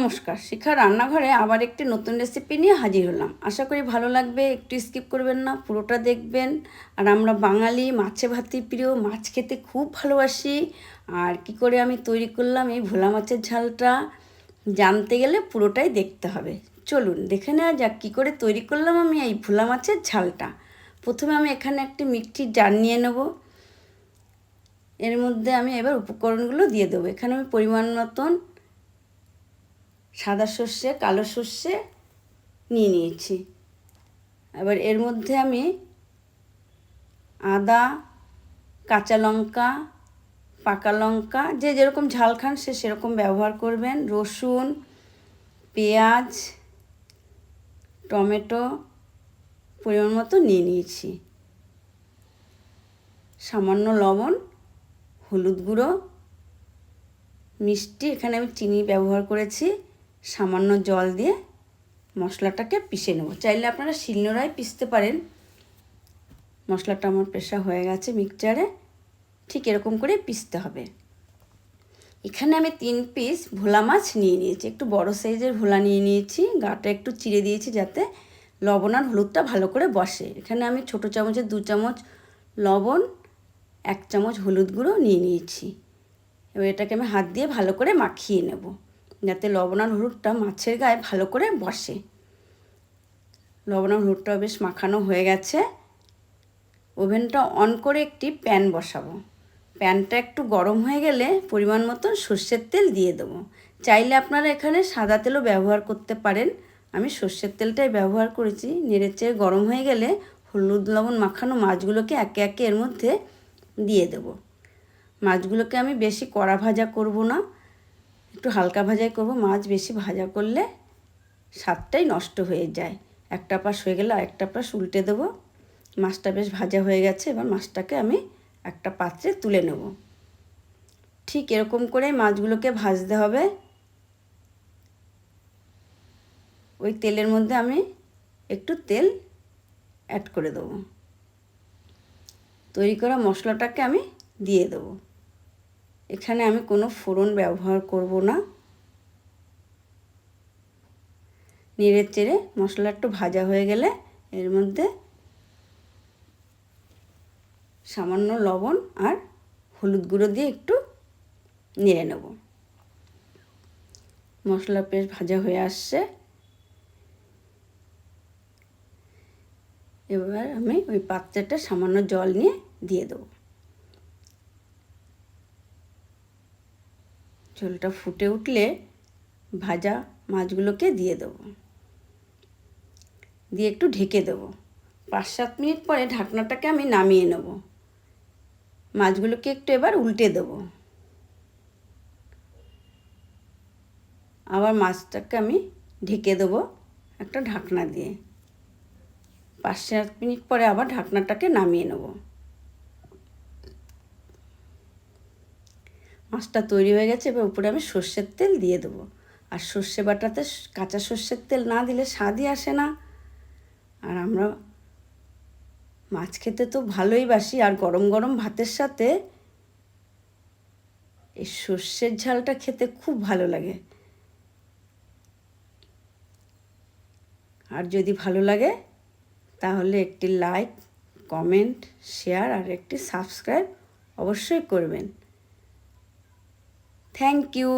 নমস্কার, শিখা রান্নাঘরে আবার একটি নতুন রেসিপি নিয়ে হাজির হলাম। আশা করি ভালো লাগবে, একটু স্কিপ করবেন না, পুরোটা দেখবেন। আর আমরা বাঙালি মাছে ভাতে প্রিয়, মাছ খেতে খুব ভালোবাসি। আর কি করে আমি তৈরি করলাম এই ভোলা মাছের ঝালটা জানতে গেলে পুরোটাই দেখতে হবে। চলুন দেখে নেওয়া যাক কী করে তৈরি করলাম আমি এই ভোলা মাছের ঝালটা। প্রথমে আমি এখানে একটি মিক্সির জার নিয়ে নেব। এর মধ্যে আমি এবার উপকরণগুলো দিয়ে দেবো। এখানে আমি পরিমাণ মতন সাদা সর্ষে, কালো সর্ষে নিয়ে নিয়েছি। এবার এর মধ্যে আমি আদা, কাঁচা লঙ্কা, পাকা লঙ্কা, যে যেরকম ঝাল খান সে সেরকম ব্যবহার করবেন, রসুন, পেঁয়াজ, টমেটো পরিমাণ মতো নিয়ে নিয়েছি, সামান্য লবণ, হলুদ গুঁড়ো, মিষ্টি, এখানে আমি চিনি ব্যবহার করেছি, সামান্য জল দিয়ে মশলাটাকে পিষে নেব। চাইলে আপনারা শিলনোড়ায় পিষতে পারেন। মশলাটা আমার পেষা হয়ে গেছে মিক্সচারে, ঠিক এরকম করে পিষতে হবে। এখানে আমি 3 পিস ভোলা মাছ নিয়ে নিয়েছি, একটু বড় সাইজের ভোলা নিয়ে নিয়েছি। গাটা একটু চিড়ে দিয়েছি যাতে লবণ আর হলুদটা ভালো করে বসে। এখানে আমি ছোটো চামচের 2 চামচ লবণ, 1 চামচ হলুদ গুঁড়ো নিয়ে নিয়েছি। এবার এটাকে আমি হাত দিয়ে ভালো করে মাখিয়ে নেব যাতে লবণ আর হলুদটা মাছের গায়ে ভালো করে বসে। লবণ আর হলুদটা বেশ মাখানো হয়ে গেছে। ওভেনটা অন করে একটি প্যান বসাবো। প্যানটা একটু গরম হয়ে গেলে পরিমাণ মতন সর্ষের তেল দিয়ে দেবো। চাইলে আপনারা এখানে সাদা তেলও ব্যবহার করতে পারেন, আমি সর্ষের তেলটাই ব্যবহার করেছি। নেড়েচেড়ে গরম হয়ে গেলে হলুদ লবণ মাখানো মাছগুলোকে একে একে এর মধ্যে দিয়ে দেবো। মাছগুলোকে আমি বেশি কড়া ভাজা করব না, একটু হালকা ভাজাই করব। মাছ বেশি ভাজা করলে স্বাদটাই নষ্ট হয়ে যায়। একটা পাশ হয়ে গেলে আরেকটা পাশ উল্টে দেবো। মাছটা বেশ ভাজা হয়ে গেছে, এবার মাছটাকে আমি একটা পাত্রে তুলে নেব। ঠিক এরকম করে মাছগুলোকে ভাজতে হবে। ওই তেলের মধ্যে আমি একটু তেল অ্যাড করে দেবো। তৈরি করা মশলাটাকে আমি দিয়ে দেবো। এখানে আমি কোনো ফোড়ন ব্যবহার করব না। নেড়ে চেড়ে মশলা একটু ভাজা হয়ে গেলে এর মধ্যে সামান্য লবণ আর হলুদ গুঁড়ো দিয়ে একটু নেড়ে নেব। মশলা বেশ ভাজা হয়ে আসছে। এবার আমি ওই পাত্রটা সামান্য জল নিয়ে দিয়ে দেবো। ঝোলটা ফুটে উঠলে ভাজা মাছগুলোকে দিয়ে দেবো, দিয়ে একটু ঢেকে দেবো। 5-7 মিনিট পরে ঢাকনাটাকে আমি নামিয়ে নেব। মাছগুলোকে একটু এবার উল্টে দেবো। আবার মাছটাকে আমি ঢেকে দেবো একটা ঢাকনা দিয়ে। 5-7 মিনিট পরে আবার ঢাকনাটাকে নামিয়ে নেব। মাছটা তৈরি হয়ে গেছে। এবার উপরে আমি সর্ষের তেল দিয়ে দেবো। আর সর্ষে বাটাতে কাঁচা সর্ষের তেল না দিলে স্বাদই আসে না। আর আমরা মাছ খেতে তো ভালোই বাসি, আর গরম গরম ভাতের সাথে এই সর্ষের ঝালটা খেতে খুব ভালো লাগে। আর যদি ভালো লাগে তাহলে একটি লাইক, কমেন্ট, শেয়ার আর একটি সাবস্ক্রাইব অবশ্যই করবেন। Thank you.